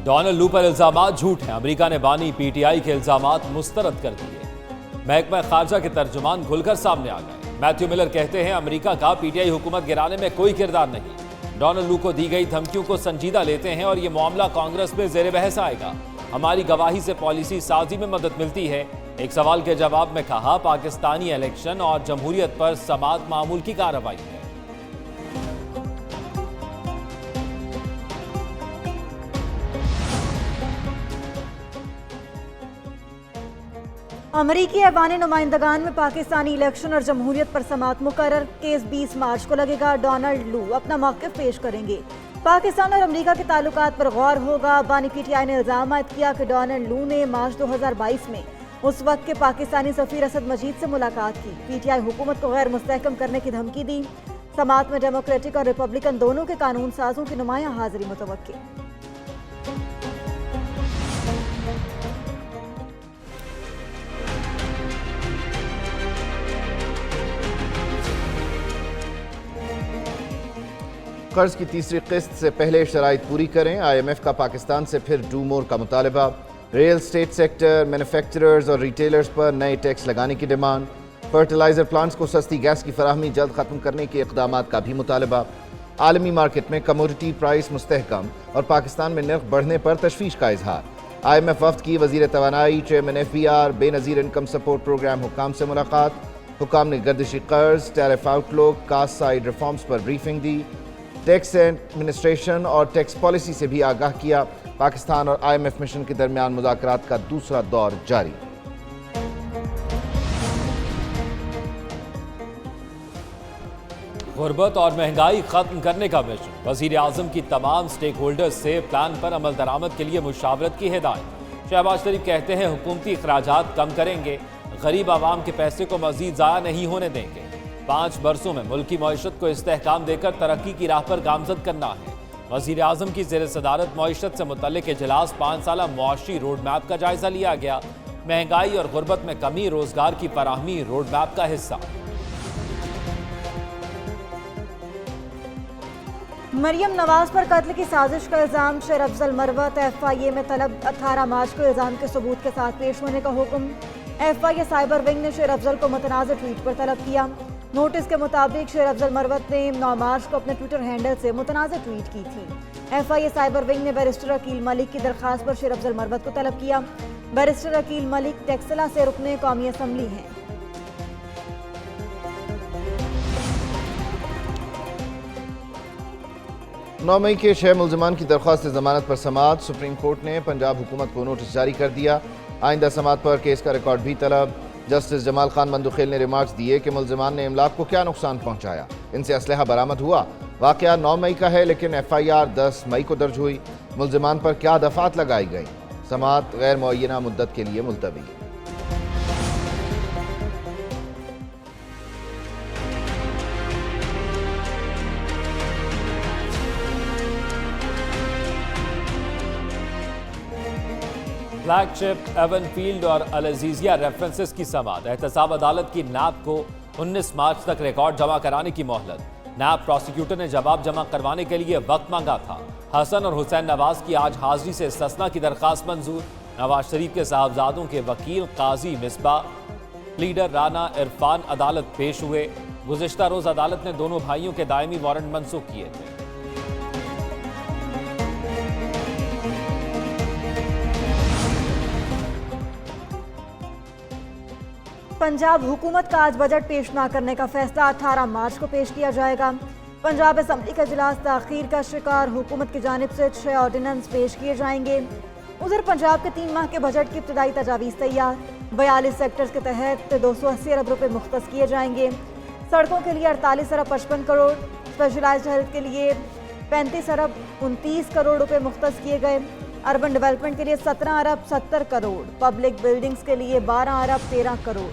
Donald لو پر الزامات جھوٹ ہیں، امریکہ نے بانی پی ٹی آئی کے الزامات مسترد کر دیے۔ محکمہ خارجہ کے ترجمان کھل کر سامنے آ گئے۔ میتھیو ملر کہتے ہیں امریکہ کا پی ٹی آئی حکومت گرانے میں کوئی کردار نہیں۔ ڈونلڈ لو کو دی گئی دھمکیوں کو سنجیدہ لیتے ہیں اور یہ معاملہ کانگریس میں زیر بحث آئے گا۔ ہماری گواہی سے پالیسی سازی میں مدد ملتی ہے۔ ایک سوال کے جواب میں کہا پاکستانی الیکشن اور جمہوریت پر سماعت معمول کی کارروائی ہے۔ امریکی ایوان نمائندگان میں پاکستانی الیکشن اور جمہوریت پر سماعت مقرر۔ کیس 20 مارچ کو لگے گا۔ ڈونلڈ لو اپنا موقف پیش کریں گے۔ پاکستان اور امریکہ کے تعلقات پر غور ہوگا۔ بانی پی ٹی آئی نے الزام عائد کیا کہ ڈونلڈ لو نے مارچ 2022 میں اس وقت کے پاکستانی سفیر اسد مجید سے ملاقات کی۔ پی ٹی آئی حکومت کو غیر مستحکم کرنے کی دھمکی دی۔ سماعت میں ڈیموکریٹک اور ریپبلکن دونوں کے قانون سازوں کی نمایاں حاضری متوقع۔ قرض کی تیسری قسط سے پہلے شرائط پوری کریں۔ آئی ایم ایف کا پاکستان سے پھر ڈو مور کا مطالبہ۔ ریل اسٹیٹ سیکٹر، مینوفیکچررز اور ریٹیلرز پر نئے ٹیکس لگانے کی ڈیمانڈ۔ فرٹیلائزر پلانٹس کو سستی گیس کی فراہمی جلد ختم کرنے کے اقدامات کا بھی مطالبہ۔ عالمی مارکیٹ میں کموڈٹی پرائس مستحکم اور پاکستان میں نرخ بڑھنے پر تشویش کا اظہار۔ آئی ایم ایف وفد کی وزیر توانائی، چیئرمین ایف بی آر، بے نظیر انکم سپورٹ پروگرام حکام سے ملاقات۔ حکام نے گردشی قرض، ٹیرف آؤٹ لک، کاسٹ سائیڈ ریفارمز پر بریفنگ دی۔ ٹیکس ایڈمنسٹریشن اور ٹیکس پالیسی سے بھی آگاہ کیا۔ پاکستان اور آئی ایم ایف مشن کے درمیان مذاکرات کا دوسرا دور جاری۔ غربت اور مہنگائی ختم کرنے کا مشن۔ وزیر اعظم کی تمام سٹیک ہولڈرز سے پلان پر عمل درآمد کے لیے مشاورت کی ہدایت۔ شہباز شریف کہتے ہیں حکومتی اخراجات کم کریں گے، غریب عوام کے پیسے کو مزید ضائع نہیں ہونے دیں گے۔ 5 برسوں میں ملکی معیشت کو استحکام دے کر ترقی کی راہ پر گامزن کرنا ہے۔ وزیر اعظم کی زیر صدارت معیشت سے متعلق اجلاس 5 سالہ معاشی روڈ میپ کا جائزہ لیا گیا۔ مہنگائی اور غربت میں کمی، روزگار کی فراہمی روڈ میپ کا حصہ۔ مریم نواز پر قتل کی سازش کا الزام، شیر افضل مروت ایف آئی اے میں طلب۔ 18 مارچ کو الزام کے ثبوت کے ساتھ پیش ہونے کا حکم۔ F I A cyber wing نے شیر افضل کو متنازع ٹویٹ پر طلب کیا۔ نوٹس کے مطابق شیر افضل مروت نے 9 مارچ کو اپنے ٹویٹر ہینڈل سے متنازع ٹویٹ کی تھی۔ F I A cyber wing نے بیرسٹر عقیل ملک کی درخواست پر شیر افضل مروت کو طلب کیا۔ بیرسٹر عقیل ملک ٹیکسلا سے رکن قومی اسمبلی ہیں۔ مئی کے 6 ملزمان کی درخواست ضمانت پر سماعت۔ سپریم کورٹ نے پنجاب حکومت کو نوٹس جاری کر دیا۔ آئندہ سماعت پر کیس کا ریکارڈ بھی طلب۔ جسٹس جمال خان بندوخیل نے ریمارکس دیے کہ ملزمان نے املاک کو کیا نقصان پہنچایا، ان سے اسلحہ برآمد ہوا۔ واقعہ 9 مئی کا ہے لیکن ایف آئی آر 10 مئی کو درج ہوئی۔ ملزمان پر کیا دفعات لگائی گئیں؟ سماعت غیر معینہ مدت کے لیے ملتوی۔ فلیگ شپ ایون فیلڈ اور العزیزیہ ریفرنسز کی سماعت۔ احتساب عدالت کی نیب کو 19 مارچ تک ریکارڈ جمع کرانے کی مہلت۔ نیب پروسیکیوٹر نے جواب جمع کروانے کے لیے وقت مانگا تھا۔ حسن اور حسین نواز کی آج حاضری سے استثناء کی درخواست منظور۔ نواز شریف کے صاحبزادوں کے وکیل قاضی مصباح، لیڈر رانا عرفان عدالت پیش ہوئے۔ گزشتہ روز عدالت نے دونوں بھائیوں کے دائمی وارنٹ منسوخ کیے تھے۔ پنجاب حکومت کا آج بجٹ پیش نہ کرنے کا فیصلہ 18 مارچ کو پیش کیا جائے گا۔ پنجاب اسمبلی کا اجلاس تاخیر کا شکار، حکومت کی جانب سے 6 آرڈیننس پیش کیے جائیں گے۔ ادھر پنجاب کے 3 ماہ کے بجٹ کی ابتدائی تجاویز تیار، 42 سیکٹرز کے تحت 280 ارب روپے مختص کیے جائیں گے۔ سڑکوں کے لیے 48 ارب 55 کروڑ، اسپیشلائزڈ ہیلتھ کے لیے 35 ارب 29 کروڑ روپے مختص کیے گئے۔ اربن ڈیولپمنٹ کے لیے 17 ارب 70 کروڑ، پبلک بلڈنگز کے لیے 12 ارب 13 کروڑ۔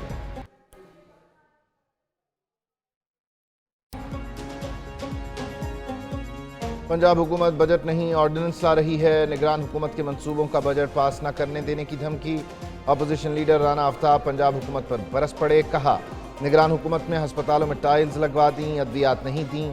پنجاب حکومت بجٹ نہیں آرڈیننس لا رہی ہے، نگران حکومت کے منصوبوں کا بجٹ پاس نہ کرنے دینے کی دھمکی۔ اپوزیشن لیڈر رانا آفتاب پنجاب حکومت پر برس پڑے، کہا نگران حکومت میں ہسپتالوں میں ٹائلز لگوا دیں، ادویات نہیں دیں،